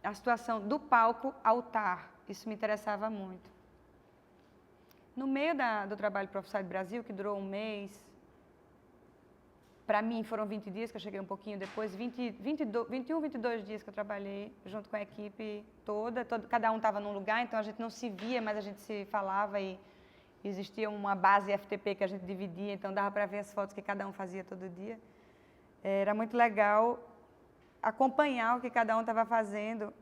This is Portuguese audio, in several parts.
a situação do palco-altar. Isso me interessava muito. No meio do trabalho Profissão do Brasil, que durou um mês, para mim foram 20 dias, que eu cheguei um pouquinho depois, 21, 22 dias que eu trabalhei junto com a equipe toda, cada um estava num lugar, então a gente não se via, mas a gente se falava e existia uma base FTP que a gente dividia, então dava para ver as fotos que cada um fazia todo dia. Era muito legal acompanhar o que cada um estava fazendo.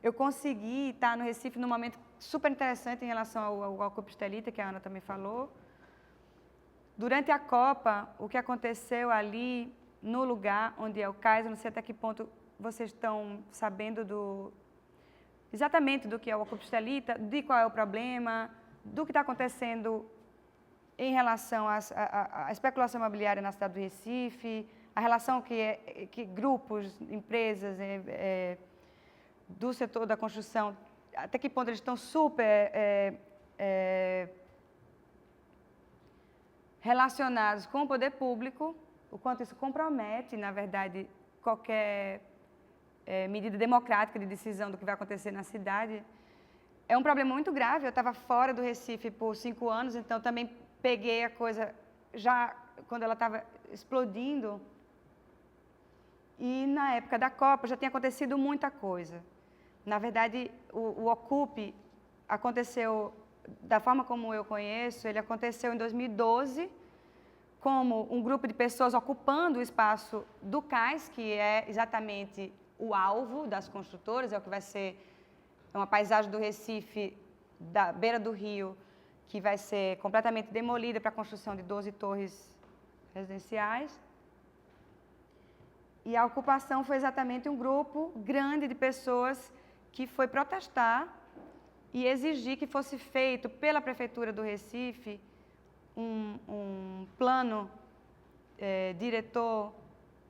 Eu consegui estar no Recife num momento super interessante em relação ao Copa Estelita, que a Ana também falou. Durante a Copa, o que aconteceu ali, no lugar onde é o cais, eu não sei até que ponto vocês estão sabendo exatamente do que é o Copa Estelita, de qual é o problema, do que está acontecendo em relação à especulação imobiliária na cidade do Recife, a relação que grupos, empresas do setor da construção, até que ponto eles estão super relacionados com o poder público, o quanto isso compromete, na verdade, qualquer medida democrática de decisão do que vai acontecer na cidade. É um problema muito grave. Eu estava fora do Recife por 5 anos, então também peguei a coisa já quando ela estava explodindo. E na época da Copa já tinha acontecido muita coisa. Na verdade, o Ocupe aconteceu, da forma como eu conheço, ele aconteceu em 2012, como um grupo de pessoas ocupando o espaço do cais, que é exatamente o alvo das construtoras, é o que vai ser uma paisagem do Recife, da beira do rio, que vai ser completamente demolida para a construção de 12 torres residenciais. E a ocupação foi exatamente um grupo grande de pessoas que foi protestar e exigir que fosse feito pela Prefeitura do Recife um plano diretor,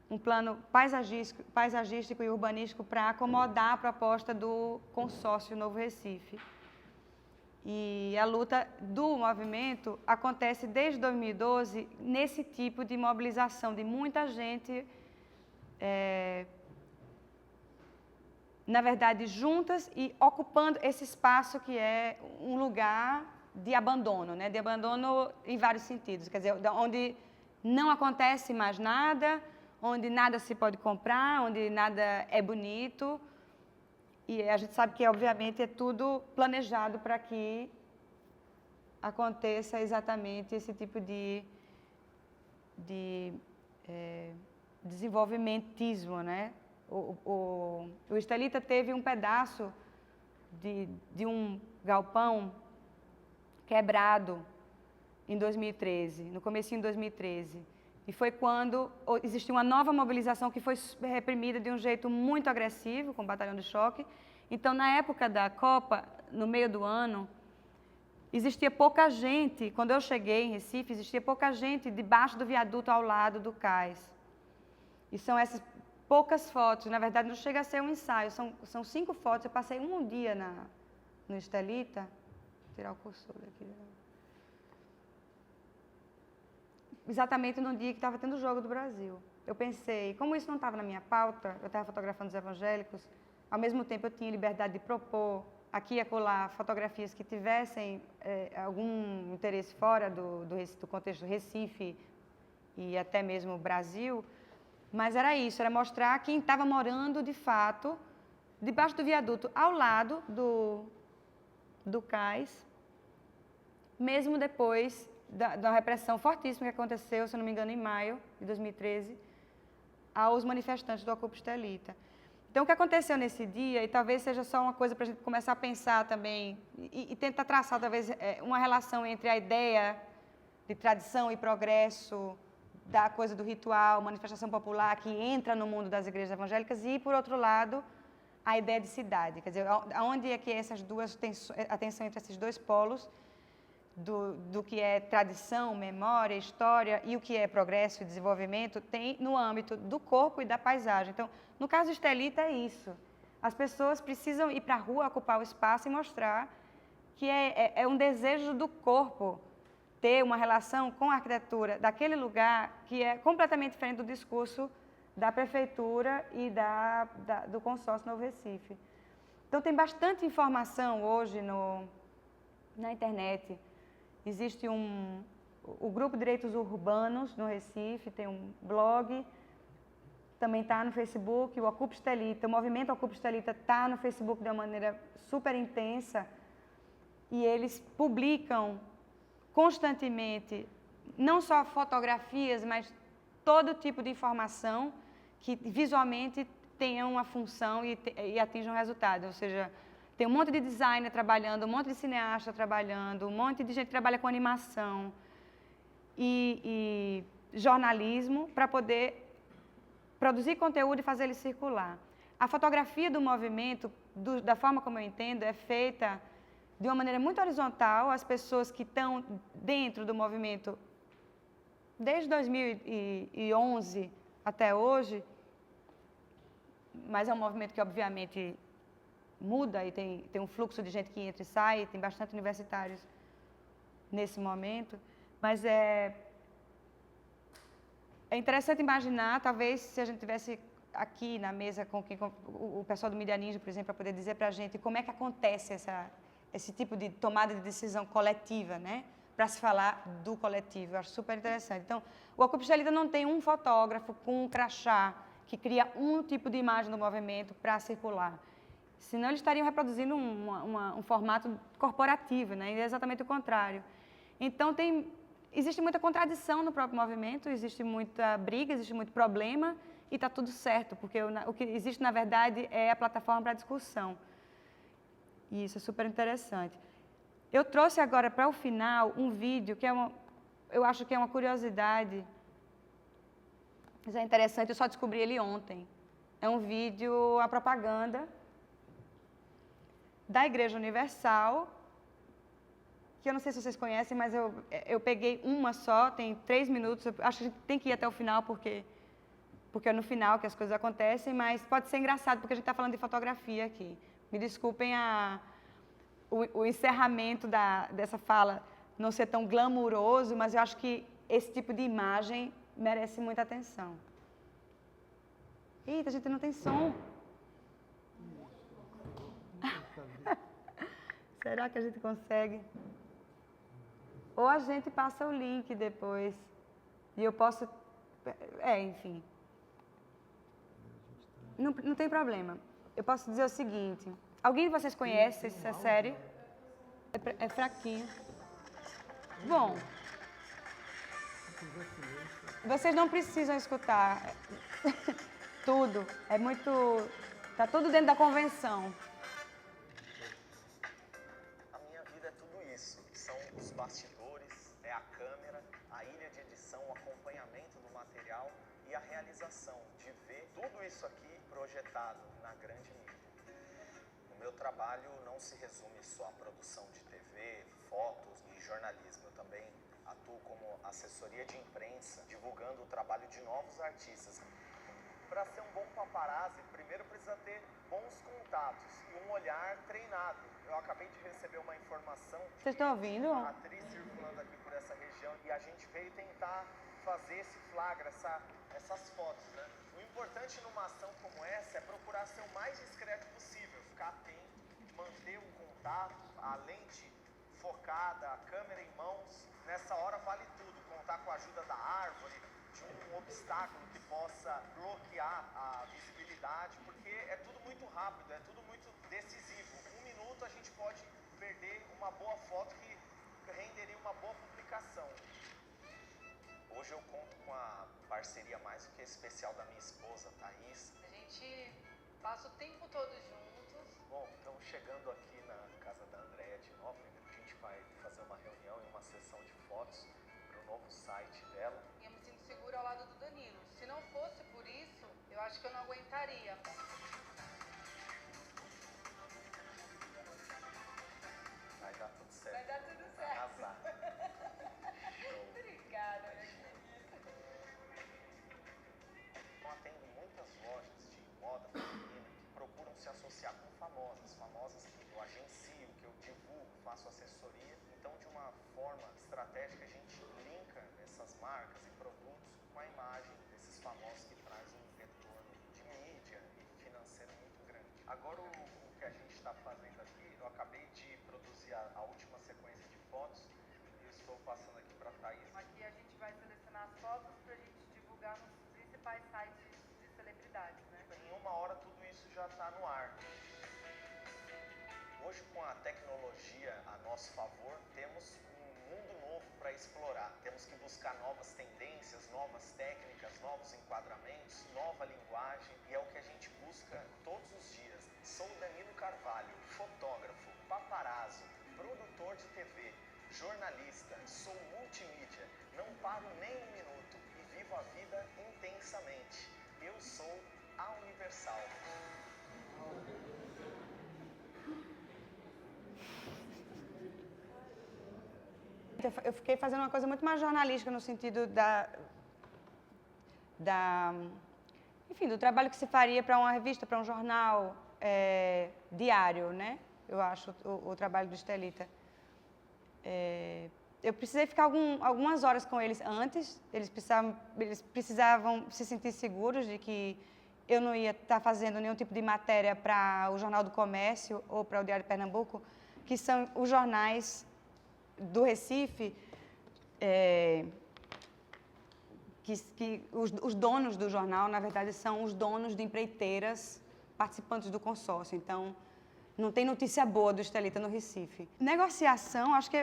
um plano paisagístico e urbanístico para acomodar a proposta do consórcio Novo Recife. E a luta do movimento acontece desde 2012 nesse tipo de mobilização de muita gente, na verdade, juntas e ocupando esse espaço que é um lugar de abandono, né? De abandono em vários sentidos, quer dizer, onde não acontece mais nada, onde nada se pode comprar, onde nada é bonito. E a gente sabe que, obviamente, é tudo planejado para que aconteça exatamente esse tipo de desenvolvimentismo, né? O Estelita teve um pedaço de um galpão quebrado em 2013, no comecinho de 2013. E foi quando existiu uma nova mobilização que foi reprimida de um jeito muito agressivo, com o batalhão de choque. Então, na época da Copa, no meio do ano, existia pouca gente, quando eu cheguei em Recife, existia pouca gente debaixo do viaduto ao lado do cais. E são essas poucas fotos, na verdade não chega a ser um ensaio, são 5 fotos. Eu passei um dia no Estelita, vou tirar o cursor daqui. Exatamente no dia que estava tendo o Jogo do Brasil. Eu pensei, como isso não estava na minha pauta, eu estava fotografando os evangélicos, ao mesmo tempo eu tinha liberdade de propor aqui e acolá fotografias que tivessem algum interesse fora do contexto do Recife e até mesmo Brasil, mas era isso, era mostrar quem estava morando de fato debaixo do viaduto ao lado do cais, mesmo depois da repressão fortíssima que aconteceu, se não me engano, em maio de 2013, aos manifestantes do Ocupa Estelita. Então, o que aconteceu nesse dia, e talvez seja só uma coisa para a gente começar a pensar também, e tentar traçar, talvez, uma relação entre a ideia de tradição e progresso, da coisa do ritual, manifestação popular, que entra no mundo das igrejas evangélicas, e, por outro lado, a ideia de cidade. Quer dizer, aonde é que a tensão entre esses dois polos, do que é tradição, memória, história e o que é progresso e desenvolvimento, tem no âmbito do corpo e da paisagem. Então, no caso do Estelita é isso. As pessoas precisam ir para a rua, ocupar o espaço e mostrar que é um desejo do corpo ter uma relação com a arquitetura daquele lugar que é completamente diferente do discurso da Prefeitura e do Consórcio Novo Recife. Então, tem bastante informação hoje na internet. Existe o Grupo Direitos Urbanos no Recife, tem um blog, também está no Facebook, o Ocupa Estelita, o movimento Ocupa Estelita está no Facebook de uma maneira super intensa e eles publicam constantemente, não só fotografias, mas todo tipo de informação que visualmente tenha uma função e atinja um resultado. Ou seja, tem um monte de designer trabalhando, um monte de cineasta trabalhando, um monte de gente que trabalha com animação e jornalismo para poder produzir conteúdo e fazer ele circular. A fotografia do movimento, da forma como eu entendo, é feita de uma maneira muito horizontal. As pessoas que estão dentro do movimento desde 2011 até hoje, mas é um movimento que obviamente muda e tem um fluxo de gente que entra e sai, tem bastante universitários nesse momento, mas é interessante imaginar, talvez, se a gente tivesse aqui na mesa com o pessoal do Media Ninja, por exemplo, para poder dizer para a gente como é que acontece esse tipo de tomada de decisão coletiva, né? Para se falar do coletivo. Eu acho super interessante. Então, o Ocupa Estelita não tem um fotógrafo com um crachá que cria um tipo de imagem do movimento para circular. Senão, eles estariam reproduzindo um formato corporativo, né? E é exatamente o contrário. Então, existe muita contradição no próprio movimento, existe muita briga, existe muito problema e está tudo certo, porque o que existe, na verdade, é a plataforma para discussão. E isso é super interessante. Eu trouxe agora para o final um vídeo que eu acho que é uma curiosidade, mas é interessante, eu só descobri ele ontem. É um vídeo, a propaganda da Igreja Universal, que eu não sei se vocês conhecem, mas eu peguei uma só, tem 3 minutos, eu acho que a gente tem que ir até o final, porque é no final que as coisas acontecem, mas pode ser engraçado, porque a gente está falando de fotografia aqui. Me desculpem o encerramento dessa fala não ser tão glamuroso, mas eu acho que esse tipo de imagem merece muita atenção. Eita, a gente não tem som. Será que a gente consegue? Ou a gente passa o link depois. E eu posso... enfim. Não tem problema. Eu posso dizer o seguinte. Alguém de vocês conhece essa série? É fraquinho. Bom. Vocês não precisam escutar tudo. É muito... Tá tudo dentro da convenção. A minha vida é tudo isso. São os bastidores, é a câmera, a ilha de edição, o acompanhamento do material e a realização de ver tudo isso aqui projetado na grande mídia. O meu trabalho não se resume só à produção de TV, fotos e jornalismo. Eu também atuo como assessoria de imprensa, divulgando o trabalho de novos artistas. Para ser um bom paparazzi, primeiro precisa ter bons contatos e um olhar treinado. Eu acabei de receber uma informação de Vocês estão ouvindo? uma atriz circulando aqui por essa região e a gente veio tentar fazer esse flagra, essas fotos, né? O importante numa ação como essa é procurar ser o mais discreto possível, ficar atento, manter o contato, a lente focada, a câmera em mãos. Nessa hora vale tudo, contar com a ajuda da árvore, de um obstáculo que possa bloquear a visibilidade, porque é tudo muito rápido, é tudo muito decisivo. 1 minuto a gente pode perder uma boa foto que renderia uma boa publicação. Hoje eu conto com a parceria mais do que especial da minha esposa, Thaís. A gente passa o tempo todo juntos. Bom, estamos chegando aqui na casa da Andréia de novo. A gente vai fazer uma reunião e uma sessão de fotos para o novo site dela. E eu me sinto segura ao lado do Danilo. Se não fosse por isso, eu acho que eu não aguentaria. Vai dar tudo certo. Vai dar tudo certo. Arrasar. Obrigada. Eu atendo muitas lojas de moda feminina que procuram se associar com famosas que eu agencio, que eu divulgo, faço assessoria. Então, de uma forma estratégica, a gente linka essas marcas e produtos com a imagem desses famosos que traz um Agora o que a gente está fazendo aqui, eu acabei de produzir a última sequência de fotos e eu estou passando aqui para a Thaís. Aqui a gente vai selecionar as fotos para a gente divulgar nos principais sites de celebridades, né? Em 1 hora tudo isso já está no ar. Hoje, com a tecnologia a nosso favor, temos um mundo novo para explorar. Temos que buscar novas tendências, novas técnicas, novos enquadramentos, nova linguagem, e é o que a gente busca todos os dias. Sou Danilo Carvalho, fotógrafo, paparazzo, produtor de TV, jornalista, sou multimídia, não paro nem um minuto e vivo a vida intensamente. Eu sou a Universal. Eu fiquei fazendo uma coisa muito mais jornalística no sentido enfim, do trabalho que se faria para uma revista, para um jornal diário, né? Eu acho o trabalho do Estelita. Eu precisei ficar algumas horas com eles antes. Eles precisavam se sentir seguros de que eu não ia estar fazendo nenhum tipo de matéria para o Jornal do Comércio ou para o Diário de Pernambuco, que são os jornais do Recife, que os donos do jornal, na verdade, são os donos de empreiteiras participantes do consórcio. Então, não tem notícia boa do Estelita no Recife. Negociação, acho que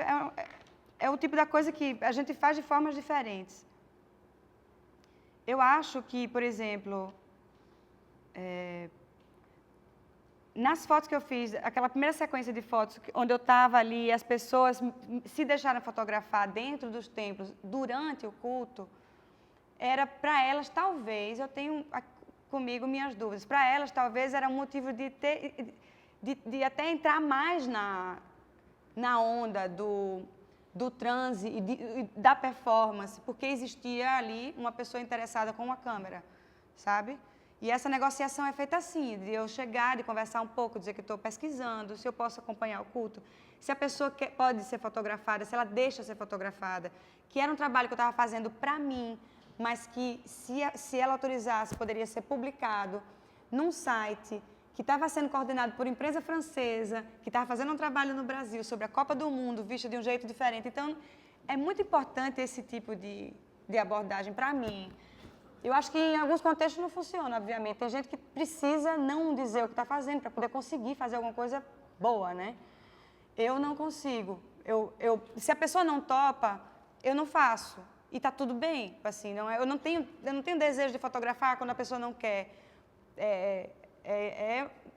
é o tipo da coisa que a gente faz de formas diferentes. Eu acho que, por exemplo, nas fotos que eu fiz, aquela primeira sequência de fotos onde eu estava ali, as pessoas se deixaram fotografar dentro dos templos durante o culto, era para elas, talvez, eu tenho comigo minhas dúvidas, para elas talvez era um motivo de até entrar mais na onda do transe e da performance, porque existia ali uma pessoa interessada com uma câmera, sabe? E essa negociação é feita assim, de eu chegar, de conversar um pouco, dizer que estou pesquisando, se eu posso acompanhar o culto, se a pessoa pode ser fotografada, se ela deixa ser fotografada, que era um trabalho que eu estava fazendo para mim, mas que, se ela autorizasse, poderia ser publicado num site que estava sendo coordenado por empresa francesa, que estava fazendo um trabalho no Brasil sobre a Copa do Mundo, vista de um jeito diferente. Então, é muito importante esse tipo de abordagem para mim. Eu acho que em alguns contextos não funciona, obviamente. Tem gente que precisa não dizer o que está fazendo para poder conseguir fazer alguma coisa boa, né? Eu não consigo. Se a pessoa não topa, eu não faço. E está tudo bem. Assim, eu não tenho desejo de fotografar quando a pessoa não quer.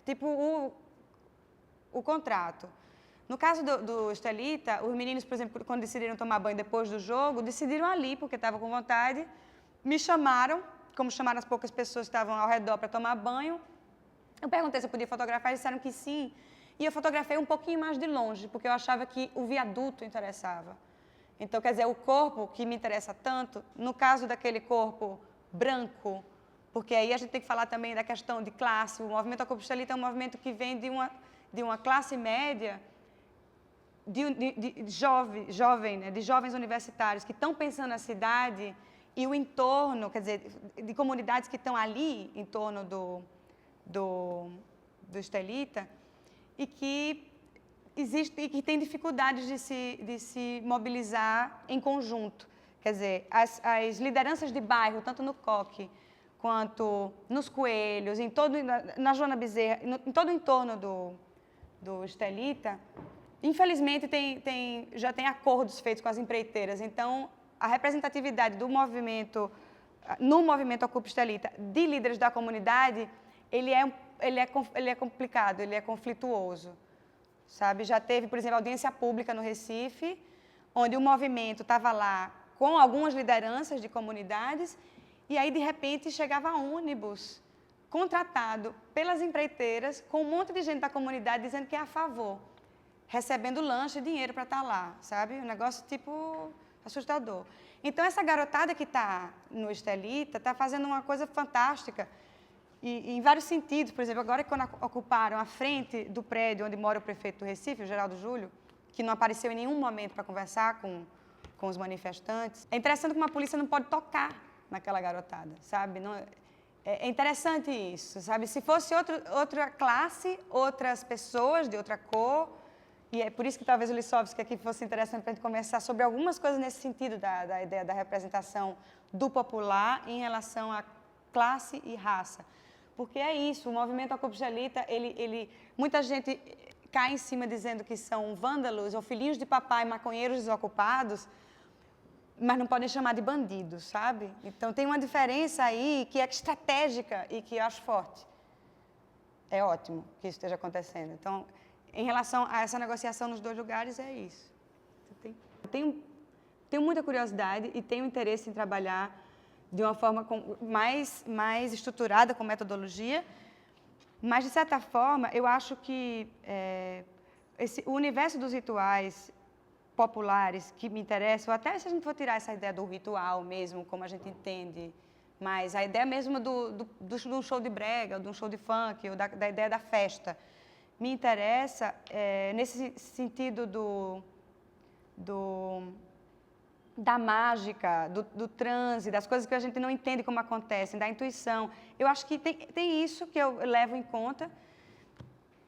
Tipo o contrato. No caso do Estelita, os meninos, por exemplo, quando decidiram tomar banho depois do jogo, decidiram ali, porque estavam com vontade. Me chamaram, como chamaram as poucas pessoas que estavam ao redor para tomar banho. Eu perguntei se eu podia fotografar, eles disseram que sim. E eu fotografei um pouquinho mais de longe, porque eu achava que o viaduto interessava. Então, quer dizer, o corpo que me interessa tanto, no caso daquele corpo branco, porque aí a gente tem que falar também da questão de classe. O movimento Ocupa Estelita é um movimento que vem de uma classe média, né, de jovens universitários que estão pensando na cidade e o entorno, quer dizer, de comunidades que estão ali em torno do Estelita e que existe e que tem dificuldades de se mobilizar em conjunto. Quer dizer, as lideranças de bairro, tanto no Coque quanto nos Coelhos, na Joana Bezerra, em todo o entorno do Estelita, infelizmente já tem acordos feitos com as empreiteiras. Então, a representatividade do movimento, no movimento Ocupa Estelita, de líderes da comunidade, ele é complicado, ele é conflituoso, sabe? Já teve, por exemplo, audiência pública no Recife, onde o movimento estava lá com algumas lideranças de comunidades, e aí, de repente, chegava ônibus contratado pelas empreiteiras, com um monte de gente da comunidade dizendo que é a favor, recebendo lanche e dinheiro para estar lá, sabe? Um negócio tipo assustador. Então, essa garotada que está no Estelita está fazendo uma coisa fantástica, e em vários sentidos. Por exemplo, agora que quando ocuparam a frente do prédio onde mora o prefeito do Recife, o Geraldo Júlio, que não apareceu em nenhum momento para conversar com os manifestantes, é interessante como a polícia não pode tocar naquela garotada, sabe? Não, É interessante isso, sabe? Se fosse outra classe, outras pessoas de outra cor, e é por isso que talvez o Lissovski aqui fosse interessante para a gente conversar sobre algumas coisas nesse sentido da ideia da representação do popular em relação a classe e raça. Porque é isso, o movimento Ocupjalita, muita gente cai em cima dizendo que são vândalos ou filhinhos de papai, maconheiros desocupados, mas não podem chamar de bandidos, sabe? Então tem uma diferença aí que é estratégica e que eu acho forte. É ótimo que isso esteja acontecendo. Então, em relação a essa negociação nos dois lugares, é isso. Tenho muita curiosidade e tenho interesse em trabalhar de uma forma mais estruturada, com metodologia, mas, de certa forma, eu acho que o universo dos rituais populares que me interessam, ou até se a gente for tirar essa ideia do ritual mesmo, como a gente entende, mas a ideia mesmo de um show de brega, ou de um show de funk, ou da ideia da festa, me interessa nesse sentido da mágica, do transe, das coisas que a gente não entende como acontecem, da intuição. Eu acho que tem isso que eu levo em conta.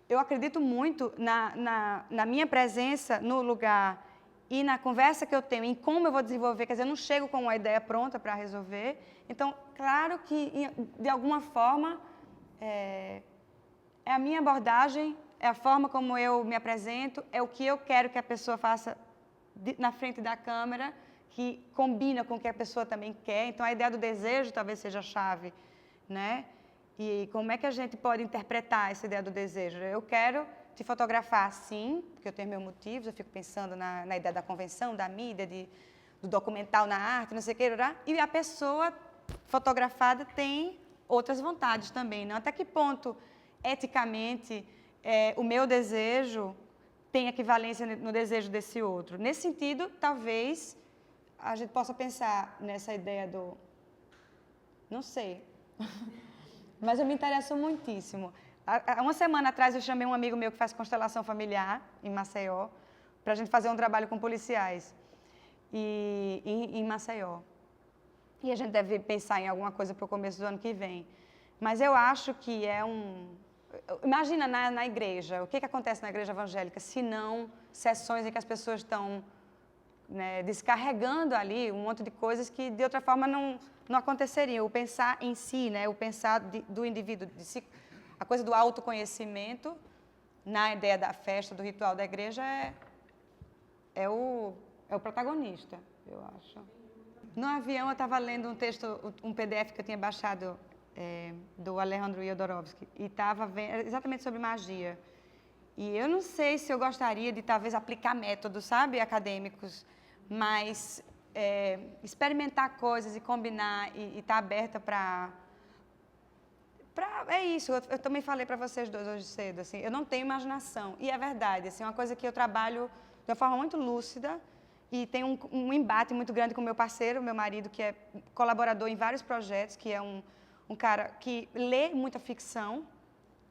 Eu acredito muito na minha presença no lugar e na conversa que eu tenho, em como eu vou desenvolver. Quer dizer, eu não chego com uma ideia pronta para resolver. Então, claro que, de alguma forma, é a minha abordagem, é a forma como eu me apresento, é o que eu quero que a pessoa faça na frente da câmera, que combina com o que a pessoa também quer. Então, a ideia do desejo talvez seja a chave, né? E como é que a gente pode interpretar essa ideia do desejo? Eu quero te fotografar assim, porque eu tenho meus motivos, eu fico pensando na ideia da convenção, da mídia, do documental na arte, não sei o que, e a pessoa fotografada tem outras vontades também, não? Até que ponto, eticamente, o meu desejo tem equivalência no desejo desse outro? Nesse sentido, talvez a gente possa pensar nessa ideia do... Não sei. Mas eu me interesso muitíssimo. Há uma semana atrás eu chamei um amigo meu que faz constelação familiar em Maceió para a gente fazer um trabalho com policiais em Maceió. E a gente deve pensar em alguma coisa para o começo do ano que vem. Mas eu acho que imagina na igreja, o que acontece na igreja evangélica, se não sessões em que as pessoas estão, né, descarregando ali um monte de coisas que de outra forma não aconteceriam. O pensar em si, né, o pensar do indivíduo, de si, a coisa do autoconhecimento, na ideia da festa, do ritual da igreja, é o protagonista, eu acho. No avião eu estava lendo um texto, um PDF que eu tinha baixado do Alejandro Jodorowsky, e estava vendo exatamente sobre magia. E eu não sei se eu gostaria de talvez aplicar métodos, sabe, acadêmicos, mas experimentar coisas e combinar e estar aberta para... É isso, eu também falei para vocês dois hoje cedo, assim, eu não tenho imaginação, e é verdade, assim, é uma coisa que eu trabalho de uma forma muito lúcida, e tem um embate muito grande com o meu parceiro, meu marido, que é colaborador em vários projetos, que é um cara que lê muita ficção,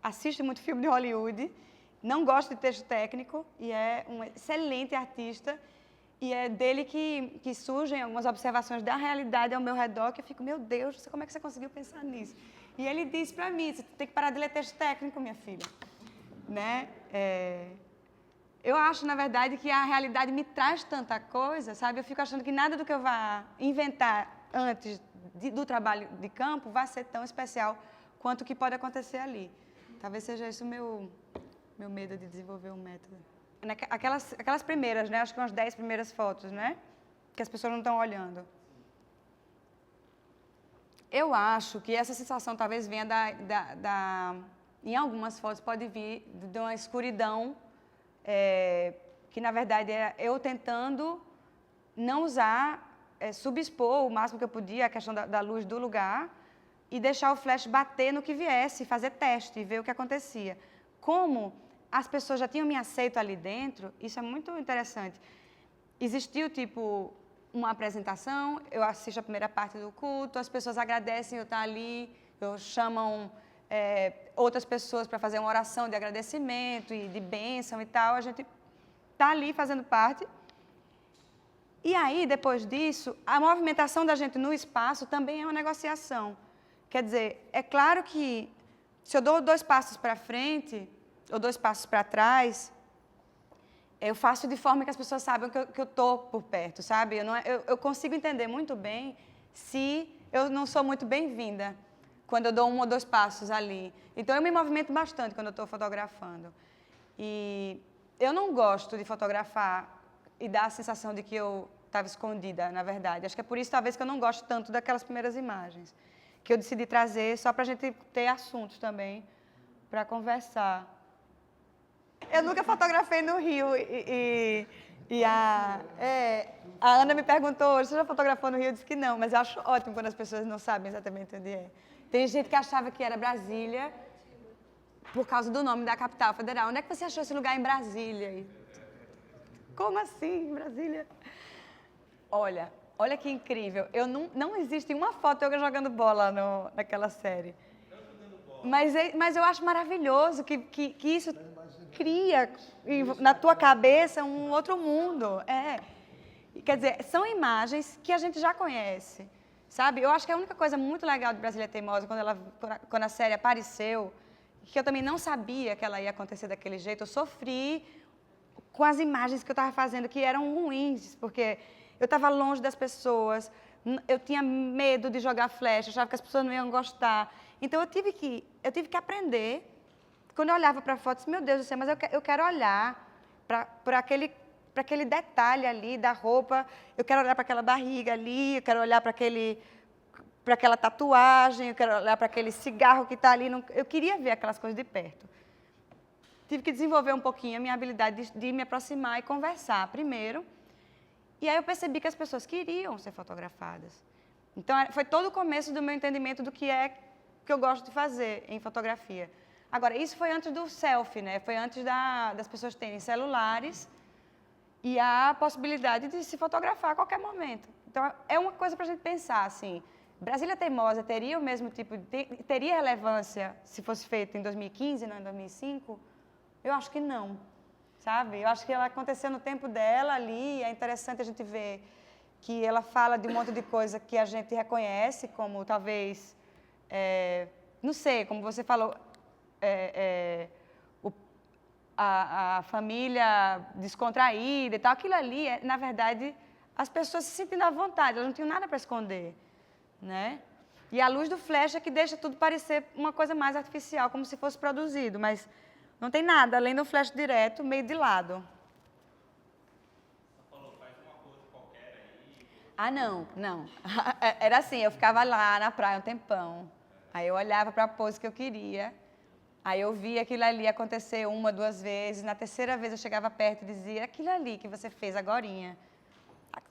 assiste muito filme de Hollywood, não gosta de texto técnico, e é um excelente artista, e é dele que surgem algumas observações da realidade ao meu redor, que eu fico, meu Deus, como é que você conseguiu pensar nisso? E ele disse para mim, você tem que parar de ler texto técnico, minha filha. Né? Eu acho, na verdade, que a realidade me traz tanta coisa, sabe? Eu fico achando que nada do que eu vá inventar antes do trabalho de campo vai ser tão especial quanto o que pode acontecer ali. Talvez seja isso o meu medo de desenvolver um método. Aquelas primeiras, né? Acho que umas 10 primeiras fotos, né? Que as pessoas não estão olhando. Eu acho que essa sensação talvez venha em algumas fotos pode vir de uma escuridão, que na verdade é eu tentando não usar, subexpor o máximo que eu podia a questão da luz do lugar e deixar o flash bater no que viesse, fazer teste e ver o que acontecia. Como as pessoas já tinham me aceito ali dentro, isso é muito interessante. Existiu, tipo, uma apresentação, eu assisto a primeira parte do culto, as pessoas agradecem eu estar ali, chamam outras pessoas para fazer uma oração de agradecimento e de bênção e tal, a gente está ali fazendo parte. E aí, depois disso, a movimentação da gente no espaço também é uma negociação. Quer dizer, é claro que se eu dou 2 passos para frente ou 2 passos para trás, eu faço de forma que as pessoas saibam que eu estou por perto, sabe? Eu consigo entender muito bem se eu não sou muito bem-vinda quando eu dou 1 ou 2 passos ali. Então, eu me movimento bastante quando eu estou fotografando. E eu não gosto de fotografar e dar a sensação de que eu estava escondida, na verdade. Acho que é por isso, talvez, que eu não gosto tanto daquelas primeiras imagens, que eu decidi trazer só para a gente ter assuntos também para conversar. Eu nunca fotografei no Rio e a Ana me perguntou hoje, você já fotografou no Rio? Eu disse que não, mas eu acho ótimo quando as pessoas não sabem exatamente onde é. Tem gente que achava que era Brasília por causa do nome da capital federal. Onde é que você achou esse lugar em Brasília? E, como assim, em Brasília? Olha que incrível. Não existe uma foto eu jogando bola naquela série. Mas eu acho maravilhoso que isso cria na tua cabeça um outro mundo. Quer dizer, são imagens que a gente já conhece, sabe? Eu acho que a única coisa muito legal de Brasília Teimosa, quando a série apareceu, que eu também não sabia que ela ia acontecer daquele jeito, eu sofri com as imagens que eu estava fazendo, que eram ruins, porque eu estava longe das pessoas, eu tinha medo de jogar flecha, achava que as pessoas não iam gostar. Então, eu tive que aprender. Quando eu olhava para a foto, eu disse, meu Deus do céu, mas eu quero olhar para aquele detalhe ali da roupa, eu quero olhar para aquela barriga ali, eu quero olhar para aquela tatuagem, eu quero olhar para aquele cigarro que está ali. Eu queria ver aquelas coisas de perto. Tive que desenvolver um pouquinho a minha habilidade de me aproximar e conversar primeiro. E aí eu percebi que as pessoas queriam ser fotografadas. Então, foi todo o começo do meu entendimento do que é que eu gosto de fazer em fotografia. Agora, isso foi antes do selfie, né? Foi antes das pessoas terem celulares e a possibilidade de se fotografar a qualquer momento. Então, é uma coisa para a gente pensar, assim, Brasília Teimosa teria o mesmo tipo teria relevância se fosse feito em 2015, não em 2005? Eu acho que não, sabe? Eu acho que ela aconteceu no tempo dela ali, é interessante a gente ver que ela fala de um monte de coisa que a gente reconhece, como talvez, não sei, como você falou, a família descontraída e tal, aquilo ali, na verdade, as pessoas se sentindo à vontade, elas não tinham nada para esconder, né? E a luz do flash é que deixa tudo parecer uma coisa mais artificial, como se fosse produzido, mas não tem nada, além do flash direto, meio de lado. Você falou, faz uma pose qualquer aí. Ah, não. Era assim, eu ficava lá na praia um tempão, aí eu olhava para a pose que eu queria, aí eu via aquilo ali acontecer 1, 2 vezes, na terceira vez eu chegava perto e dizia, aquilo ali que você fez agorinha.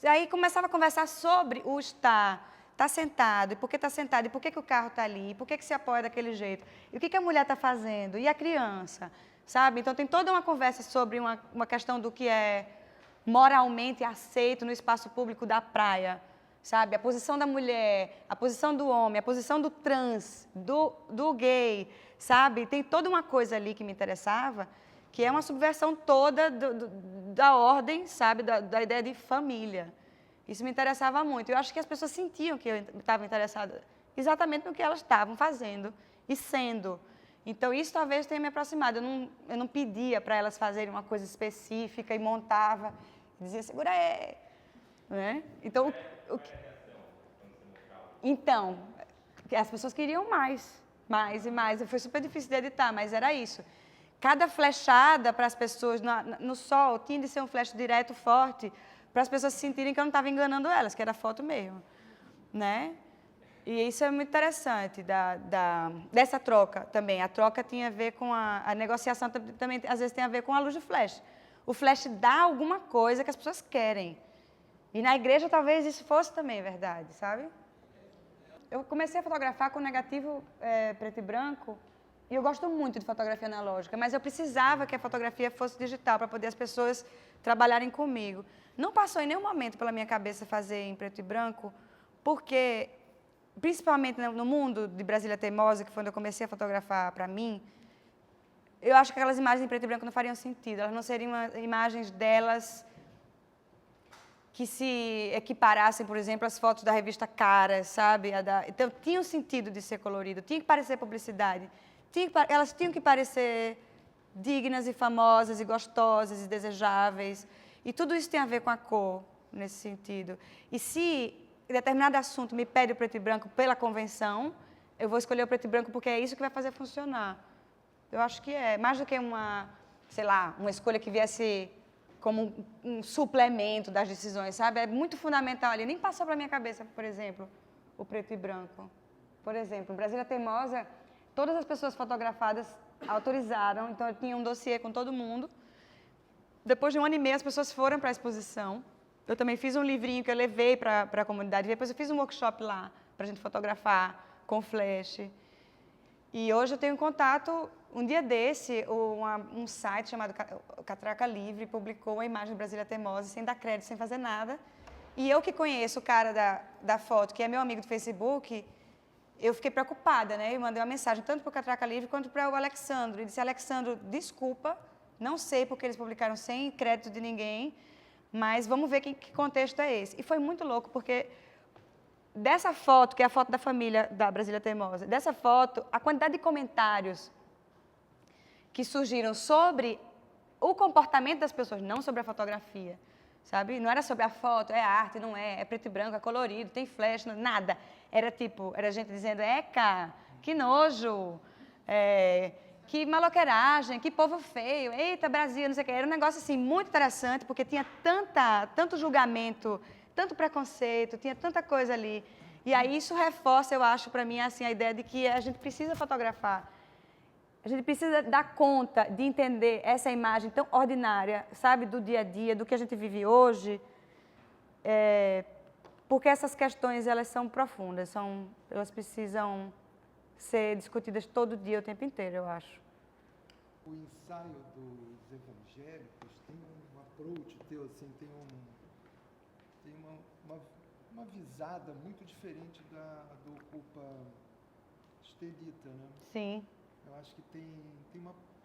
Aí começava a conversar sobre o estar sentado, e por que está sentado, e por que o carro está ali, e por que se apoia daquele jeito, e o que a mulher está fazendo, e a criança, sabe? Então, tem toda uma conversa sobre uma questão do que é moralmente aceito no espaço público da praia, sabe? A posição da mulher, a posição do homem, a posição do trans, do gay, sabe? Tem toda uma coisa ali que me interessava, que é uma subversão toda da ordem, sabe? Da ideia de família. Isso me interessava muito. Eu acho que as pessoas sentiam que eu estava interessada exatamente no que elas estavam fazendo e sendo. Então, isso talvez tenha me aproximado. Eu não pedia para elas fazerem uma coisa específica e montava, e dizia, segura aí. Né? Então, as pessoas queriam mais e mais. Foi super difícil de editar, mas era isso. Cada flechada para as pessoas no sol tinha de ser um flash direto, forte, para as pessoas sentirem que eu não estava enganando elas, que era foto mesmo, né? E isso é muito interessante, dessa troca também. A troca tinha a ver com a negociação, também às vezes tem a ver com a luz do flash. O flash dá alguma coisa que as pessoas querem. E na igreja talvez isso fosse também verdade, sabe? Eu comecei a fotografar com negativo preto e branco, e eu gosto muito de fotografia analógica, mas eu precisava que a fotografia fosse digital para poder as pessoas trabalharem comigo. Não passou em nenhum momento pela minha cabeça fazer em preto e branco, porque, principalmente no mundo de Brasília Teimosa, que foi quando eu comecei a fotografar para mim, eu acho que aquelas imagens em preto e branco não fariam sentido, elas não seriam imagens delas que se equiparassem, por exemplo, às fotos da revista Caras, sabe? Então, tinha um sentido de ser colorido, tinha que parecer publicidade, elas tinham que parecer dignas e famosas e gostosas e desejáveis. E tudo isso tem a ver com a cor, nesse sentido. E se determinado assunto me pede o preto e branco pela convenção, eu vou escolher o preto e branco porque é isso que vai fazer funcionar. Eu acho que é. Mais do que uma escolha que viesse como um suplemento das decisões, sabe? É muito fundamental ali. Nem passou para a minha cabeça, por exemplo, o preto e branco. Por exemplo, Brasília Teimosa, todas as pessoas fotografadas autorizaram, então eu tinha um dossiê com todo mundo. Depois de 1 ano e meio, as pessoas foram para a exposição. Eu também fiz um livrinho que eu levei para a comunidade. Depois eu fiz um workshop lá, para a gente fotografar com flash. E hoje eu tenho contato, um dia desse, um site chamado Catraca Livre publicou a imagem de Brasília Teimosa, sem dar crédito, sem fazer nada. E eu que conheço o cara da foto, que é meu amigo do Facebook, eu fiquei preocupada, né? Eu mandei uma mensagem tanto para o Catraca Livre quanto para o Alexandro. E disse, Alexandro, desculpa, não sei porque eles publicaram sem crédito de ninguém, mas vamos ver que contexto é esse. E foi muito louco, porque dessa foto, que é a foto da família da Brasília Teimosa, dessa foto, a quantidade de comentários que surgiram sobre o comportamento das pessoas, não sobre a fotografia, sabe? Não era sobre a foto, é arte, não é preto e branco, é colorido, tem flash, nada. Era gente dizendo, eca, que nojo, que maloqueiragem, que povo feio, eita, Brasil, não sei o quê. Era um negócio assim, muito interessante, porque tinha tanto julgamento, tanto preconceito, tinha tanta coisa ali. E aí isso reforça, eu acho, para mim, assim, a ideia de que a gente precisa fotografar. A gente precisa dar conta de entender essa imagem tão ordinária, sabe, do dia a dia, do que a gente vive hoje, porque essas questões, elas são profundas, elas precisam ser discutidas todo dia, o tempo inteiro, eu acho. O ensaio dos evangélicos tem um approach teu, assim, tem uma visada muito diferente do Ocupa Estelita, né? Sim. Eu acho que tem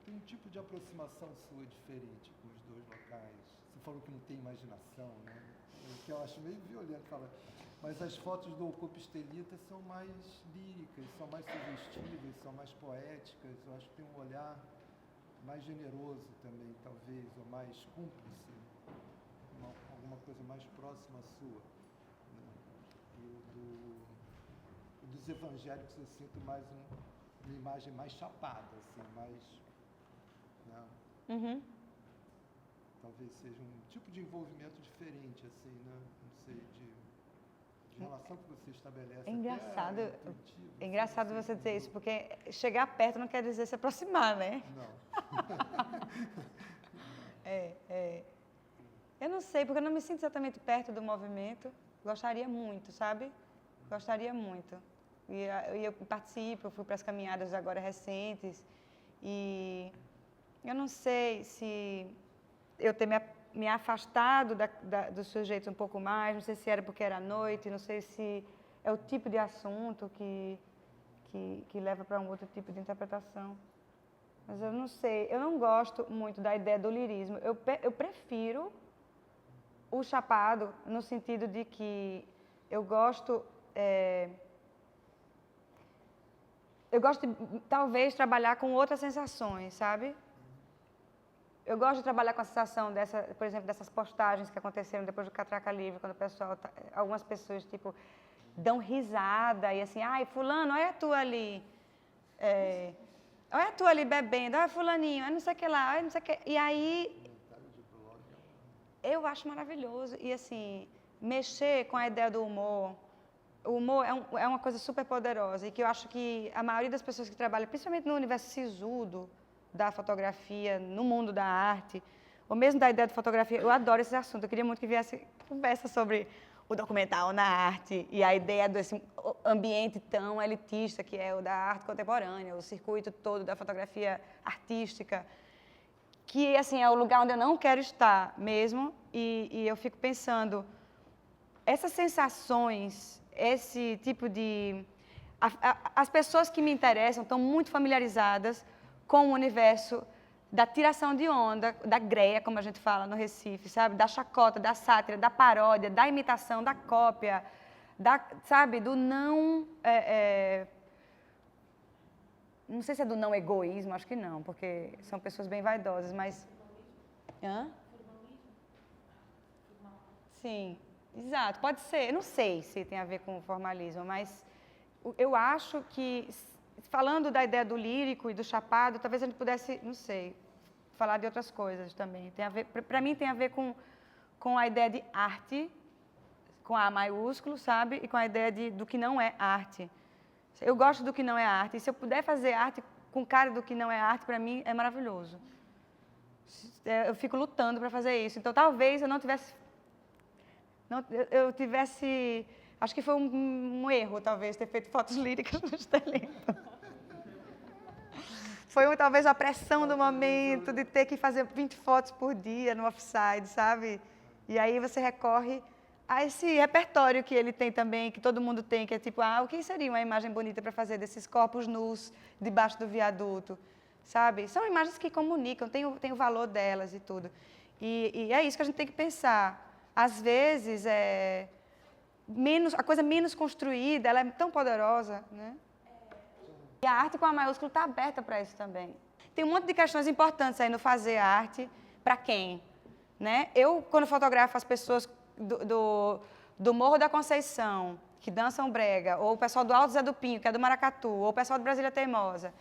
um tipo de aproximação sua diferente com os dois locais. Você falou que não tem imaginação, né? O que eu acho meio violento falar. Mas as fotos do Ocupa Estelita são mais líricas, são mais sugestivas, são mais poéticas. Eu acho que tem um olhar mais generoso também, talvez, ou mais cúmplice, alguma coisa mais próxima sua. Né? E dos evangélicos eu sinto mais uma imagem mais chapada, assim, mais... Né? Uhum. Talvez seja um tipo de envolvimento diferente, assim, né? Não sei, de relação que você estabelece. É engraçado você dizer isso, porque chegar perto não quer dizer se aproximar, né? Não. Eu não sei, porque eu não me sinto exatamente perto do movimento. Gostaria muito, sabe? Gostaria muito. E eu participo, eu fui para as caminhadas agora recentes, e eu não sei se eu ter me afastado dos sujeitos um pouco mais, não sei se era porque era noite, não sei se é o tipo de assunto que leva para um outro tipo de interpretação. Mas eu não sei, eu não gosto muito da ideia do lirismo. Eu prefiro o chapado no sentido de que eu gosto de, talvez, trabalhar com outras sensações, sabe? Eu gosto de trabalhar com a sensação por exemplo, dessas postagens que aconteceram depois do Catraca Livre, quando o pessoal, algumas pessoas, tipo, dão risada e assim, ai, fulano, olha tu ali, olha tu ali bebendo, olha fulaninho, olha não sei o que lá, olha não sei o que... E aí, eu acho maravilhoso. E assim, mexer com a ideia do humor, o humor é uma coisa super poderosa e que eu acho que a maioria das pessoas que trabalham, principalmente no universo sisudo da fotografia, no mundo da arte, ou mesmo da ideia de fotografia, eu adoro esse assunto. Eu queria muito que viesse conversa sobre o documental na arte e a ideia desse ambiente tão elitista que é o da arte contemporânea, o circuito todo da fotografia artística, que assim é o lugar onde eu não quero estar mesmo, e eu fico pensando, essas sensações, esse tipo de... As pessoas que me interessam estão muito familiarizadas com o universo da tiração de onda, da greia, como a gente fala no Recife, sabe? Da chacota, da sátira, da paródia, da imitação, da cópia, sabe? Do não... não sei se é do não egoísmo, acho que não, porque são pessoas bem vaidosas, mas... Hã? Sim, exato, pode ser. Eu não sei se tem a ver com o formalismo, mas eu acho que, falando da ideia do lírico e do chapado, talvez a gente pudesse, não sei, falar de outras coisas também. Para mim tem a ver com a ideia de arte, com A maiúsculo, sabe? E com a ideia do que não é arte. Eu gosto do que não é arte, e se eu puder fazer arte com cara do que não é arte, para mim é maravilhoso. Eu fico lutando para fazer isso. Então, talvez eu não tivesse... eu tivesse... Acho que foi um erro, talvez, ter feito fotos líricas no Estelento. Foi talvez a pressão do momento de ter que fazer 20 fotos por dia no offside, sabe? E aí você recorre a esse repertório que ele tem também, que todo mundo tem, que é tipo, o que seria uma imagem bonita para fazer desses corpos nus debaixo do viaduto, sabe? São imagens que comunicam, tem o valor delas e tudo. E é isso que a gente tem que pensar. Às vezes, a coisa menos construída, ela é tão poderosa, né? E a arte com A maiúsculo está aberta para isso também. Tem um monte de questões importantes aí no fazer arte, para quem? Né? Eu, quando fotografo as pessoas do Morro da Conceição, que dançam brega, ou o pessoal do Alto Zé do Pinho, que é do Maracatu, ou o pessoal de Brasília Teimosa,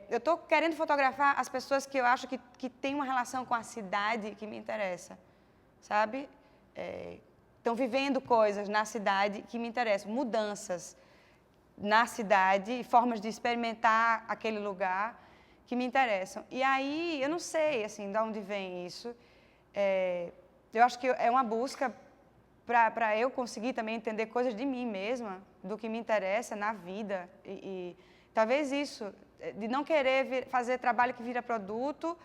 eu estou querendo fotografar as pessoas que eu acho que têm uma relação com a cidade que me interessa, sabe? Estão vivendo coisas na cidade que me interessam, mudanças na cidade, formas de experimentar aquele lugar que me interessam. E aí, eu não sei, assim, de onde vem isso. Eu acho que é uma busca para eu conseguir também entender coisas de mim mesma, do que me interessa na vida. E talvez isso, de não querer fazer trabalho que vira produto,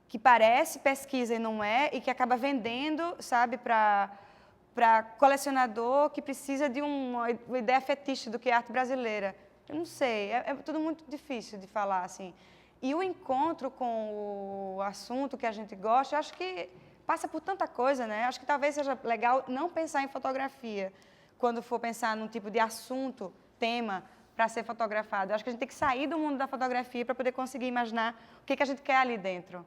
que parece pesquisa e não é, e que acaba vendendo, sabe, para colecionador que precisa de uma ideia fetiche do que é arte brasileira. Eu não sei, é tudo muito difícil de falar, assim. E o encontro com o assunto que a gente gosta, eu acho que passa por tanta coisa, né? Acho que talvez seja legal não pensar em fotografia quando for pensar num tipo de assunto, tema, para ser fotografado. Eu acho que a gente tem que sair do mundo da fotografia para poder conseguir imaginar o que a gente quer ali dentro.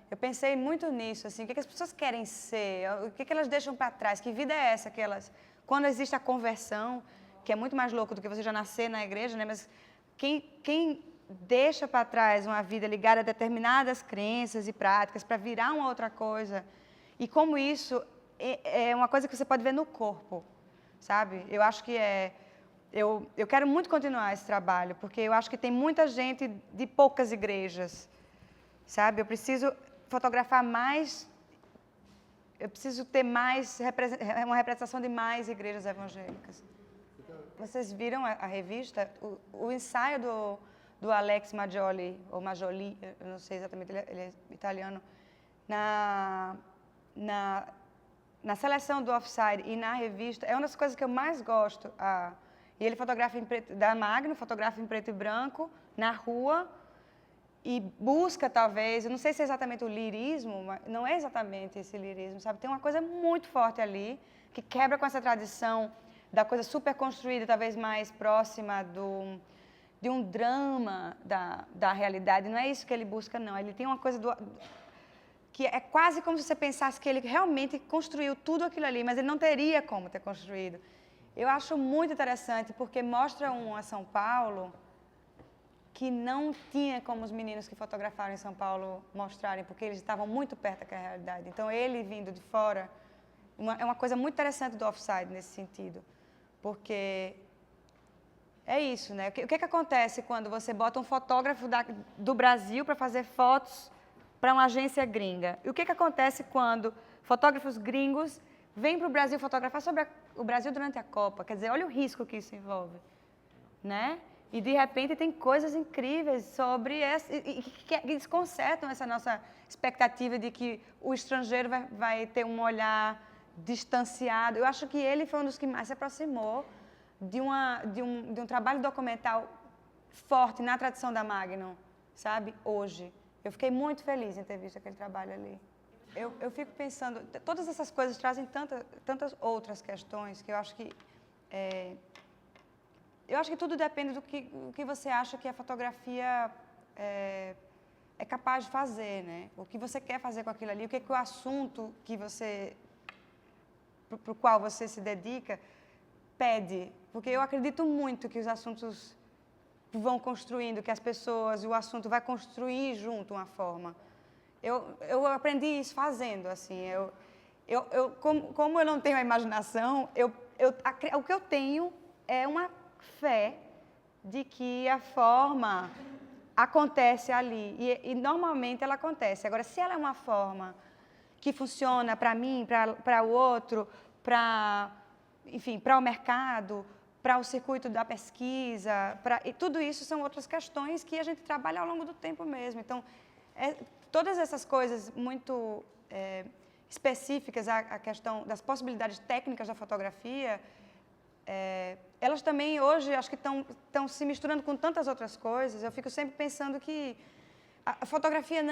Eu pensei muito nisso, assim, o que as pessoas querem ser, o que elas deixam para trás, que vida é essa que elas... Quando existe a conversão, que é muito mais louco do que você já nascer na igreja, né? Mas quem deixa para trás uma vida ligada a determinadas crenças e práticas para virar uma outra coisa, e como isso é uma coisa que você pode ver no corpo, sabe? Eu acho que eu quero muito continuar esse trabalho, porque eu acho que tem muita gente de poucas igrejas, sabe? Eu preciso fotografar mais, eu preciso ter uma representação de mais igrejas evangélicas. Vocês viram a revista? O ensaio do Alex Maggioli, ou Maggioli, eu não sei exatamente, ele é italiano, na seleção do Offside e na revista, é uma das coisas que eu mais gosto. E ele fotografa da Magno, fotografa em preto e branco, na rua, e busca, talvez, eu não sei se é exatamente o lirismo, mas não é exatamente esse lirismo, sabe? Tem uma coisa muito forte ali, que quebra com essa tradição da coisa super construída, talvez mais próxima de um drama da realidade. Não é isso que ele busca, não. Ele tem uma coisa que é quase como se você pensasse que ele realmente construiu tudo aquilo ali, mas ele não teria como ter construído. Eu acho muito interessante, porque mostra a São Paulo que não tinha como os meninos que fotografaram em São Paulo mostrarem, porque eles estavam muito perto daquela realidade. Então, ele vindo de fora, é uma coisa muito interessante do Offside nesse sentido, porque é isso, né? O que acontece quando você bota um fotógrafo do Brasil para fazer fotos para uma agência gringa? E o que acontece quando fotógrafos gringos vêm para o Brasil fotografar sobre o Brasil durante a Copa? Quer dizer, olha o risco que isso envolve, né? E, de repente, tem coisas incríveis sobre que desconcertam essa nossa expectativa de que o estrangeiro vai ter um olhar distanciado. Eu acho que ele foi um dos que mais se aproximou de um trabalho documental forte na tradição da Magnum, sabe? Hoje. Eu fiquei muito feliz em ter visto aquele trabalho ali. Eu fico pensando, todas essas coisas trazem tantas outras questões que eu acho que tudo depende do que você acha que a fotografia é capaz de fazer, né? O que você quer fazer com aquilo ali, o que o assunto para o qual você se dedica pede. Porque eu acredito muito que os assuntos vão construindo, que as pessoas, o assunto vai construir junto uma forma. Eu aprendi isso fazendo, assim. Como eu não tenho a imaginação, o que eu tenho é uma fé de que a forma acontece ali. E normalmente ela acontece. Agora, se ela é uma forma que funciona para mim, para o outro, enfim, para o mercado, para o circuito da pesquisa, e tudo isso são outras questões que a gente trabalha ao longo do tempo mesmo. Então, todas essas coisas muito específicas, a questão das possibilidades técnicas da fotografia, elas também hoje acho que estão se misturando com tantas outras coisas. Eu fico sempre pensando que a fotografia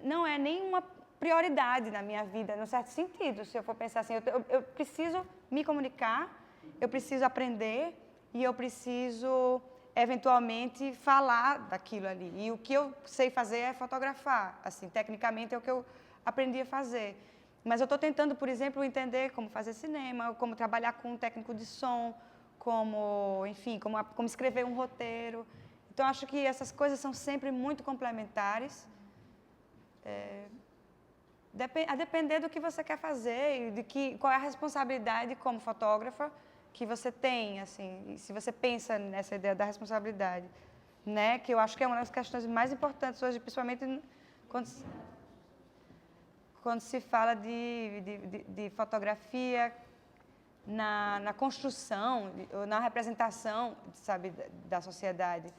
não é nenhuma prioridade na minha vida, num certo sentido. Se eu for pensar assim, eu preciso me comunicar, eu preciso aprender e eu preciso, eventualmente, falar daquilo ali. E o que eu sei fazer é fotografar. Assim, tecnicamente é o que eu aprendi a fazer. Mas eu estou tentando, por exemplo, entender como fazer cinema, como trabalhar com um técnico de som, enfim, como escrever um roteiro. Então, acho que essas coisas são sempre muito complementares. A depender do que você quer fazer e qual é a responsabilidade como fotógrafa que você tem, assim, se você pensa nessa ideia da responsabilidade, né? Que eu acho que é uma das questões mais importantes hoje, principalmente quando se fala de fotografia na construção, ou na representação, sabe, da sociedade.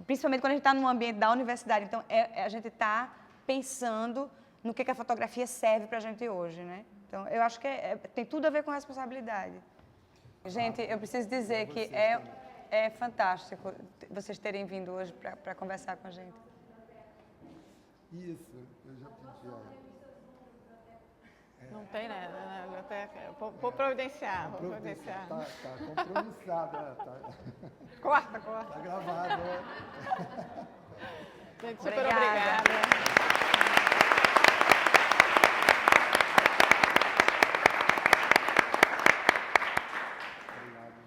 Principalmente quando a gente está num ambiente da universidade. Então, a gente está pensando no que a fotografia serve para a gente hoje, né? Então, eu acho que tem tudo a ver com responsabilidade. Gente, eu preciso dizer que é fantástico vocês terem vindo hoje para conversar com a gente. Isso, eu já pedi, olha. Não tem nada, né? Vou providenciar, vou providenciar. Tá compromissada, tá. Corta. Tá gravado, Gente, super obrigada.